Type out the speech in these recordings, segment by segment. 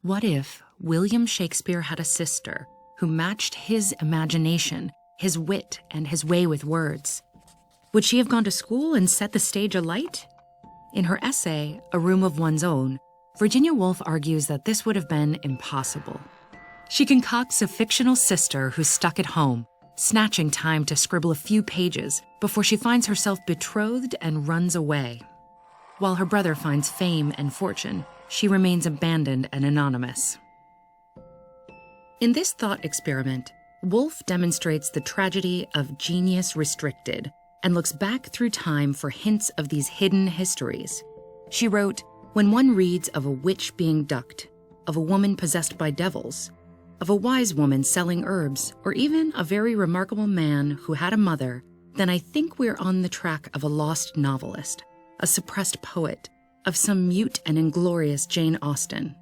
What if William Shakespeare had a sister who matched his imagination, his wit, and his way with words? Would she have gone to school and set the stage alight? In her essay, A Room of One's Own, Virginia Woolf argues that this would have been impossible. She concocts a fictional sister who's stuck at home, snatching time to scribble a few pages before she finds herself betrothed and runs away. While her brother finds fame and fortune, she remains abandoned and anonymous. In this thought experiment, Woolf demonstrates the tragedy of genius restricted and looks back through time for hints of these hidden histories. She wrote, "When one reads of a witch being ducked, of a woman possessed by devils, of a wise woman selling herbs, or even a very remarkable man who had a mother, then I think we're on the track of a lost novelist, a suppressed poet, of some mute and inglorious Jane Austen."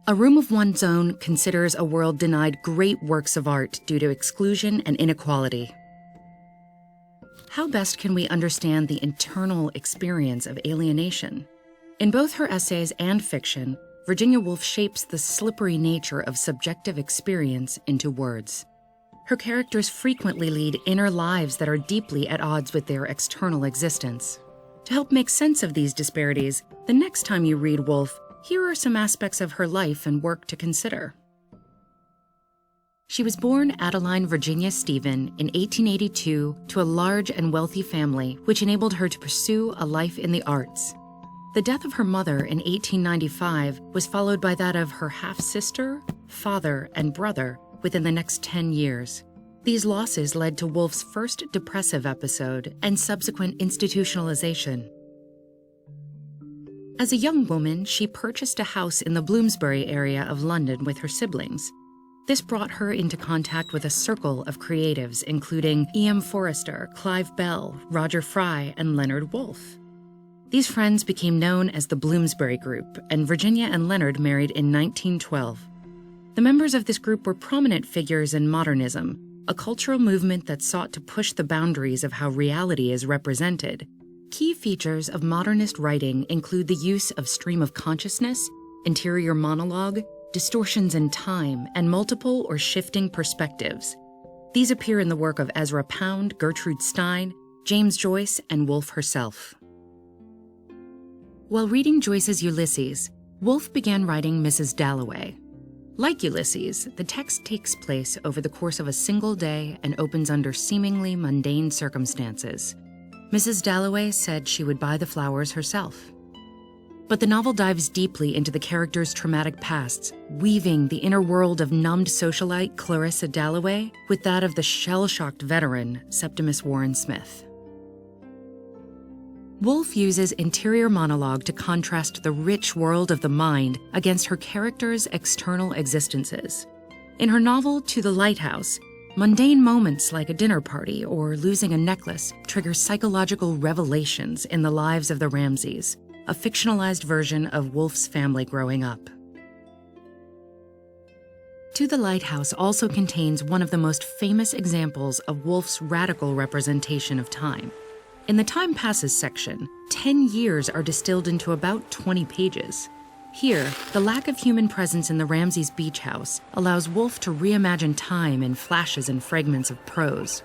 A Room of One's Own considers a world denied great works of art due to exclusion and inequality. How best can we understand the internal experience of alienation? In both her essays and fiction, Virginia Woolf shapes the slippery nature of subjective experience into words. Her characters frequently lead inner lives that are deeply at odds with their external existence. To help make sense of these disparities, the next time you read Woolf, here are some aspects of her life and work to consider. She was born Adeline Virginia Stephen in 1882 to a large and wealthy family, which enabled her to pursue a life in the arts. The death of her mother in 1895 was followed by that of her half-sister, father, and brother within the next 10 years. These losses led to Woolf's first depressive episode and subsequent institutionalization. As a young woman, she purchased a house in the Bloomsbury area of London with her siblings. This brought her into contact with a circle of creatives, including E.M. Forrester, Clive Bell, Roger Fry, and Leonard Woolf. These friends became known as the Bloomsbury Group, and Virginia and Leonard married in 1912. The members of this group were prominent figures in modernism, a cultural movement that sought to push the boundaries of how reality is represented. Key features of modernist writing include the use of stream of consciousness, interior monologue, distortions in time, and multiple or shifting perspectives. These appear in the work of Ezra Pound, Gertrude Stein, James Joyce, and Woolf herself. While reading Joyce's Ulysses, Woolf began writing Mrs. Dalloway. Like Ulysses, the text takes place over the course of a single day and opens under seemingly mundane circumstances. Mrs. Dalloway said she would buy the flowers herself. But the novel dives deeply into the characters' traumatic pasts, weaving the inner world of numbed socialite Clarissa Dalloway with that of the shell-shocked veteran Septimus Warren Smith. Woolf uses interior monologue to contrast the rich world of the mind against her characters' external existences. In her novel To the Lighthouse, mundane moments like a dinner party or losing a necklace trigger psychological revelations in the lives of the Ramseys, a fictionalized version of Woolf's family growing up. To the Lighthouse also contains one of the most famous examples of Woolf's radical representation of time. In the Time Passes section, 10 years are distilled into about 20 pages. Here, the lack of human presence in the Ramseys' beach house allows Woolf to reimagine time in flashes and fragments of prose.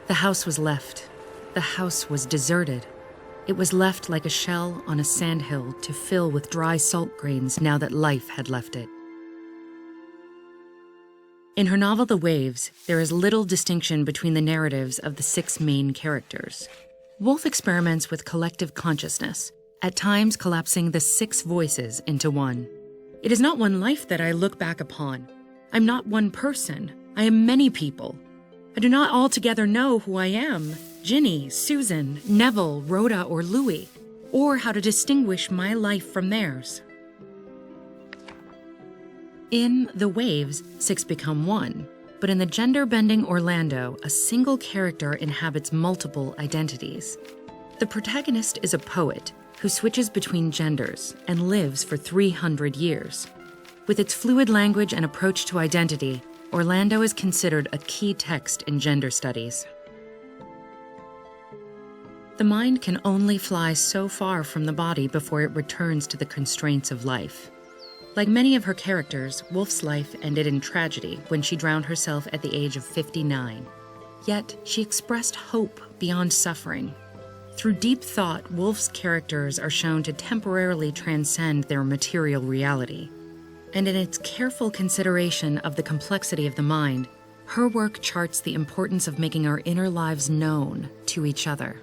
The house was left. The house was deserted. It was left like a shell on a sandhill to fill with dry salt grains now that life had left it. In her novel The Waves, there is little distinction between the narratives of the 6 main characters. Woolf experiments with collective consciousness, at times collapsing the 6 voices into one. It is not one life that I look back upon. I'm not one person. I am many people. I do not altogether know who I am, Ginny, Susan, Neville, Rhoda, or Louis, or how to distinguish my life from theirs. In The Waves, 6 become one, but in the gender-bending Orlando, a single character inhabits multiple identities. The protagonist is a poet who switches between genders and lives for 300 years. With its fluid language and approach to identity, Orlando is considered a key text in gender studies. The mind can only fly so far from the body before it returns to the constraints of life. Like many of her characters, Woolf's life ended in tragedy when she drowned herself at the age of 59. Yet, she expressed hope beyond suffering. Through deep thought, Woolf's characters are shown to temporarily transcend their material reality. And in its careful consideration of the complexity of the mind, her work charts the importance of making our inner lives known to each other.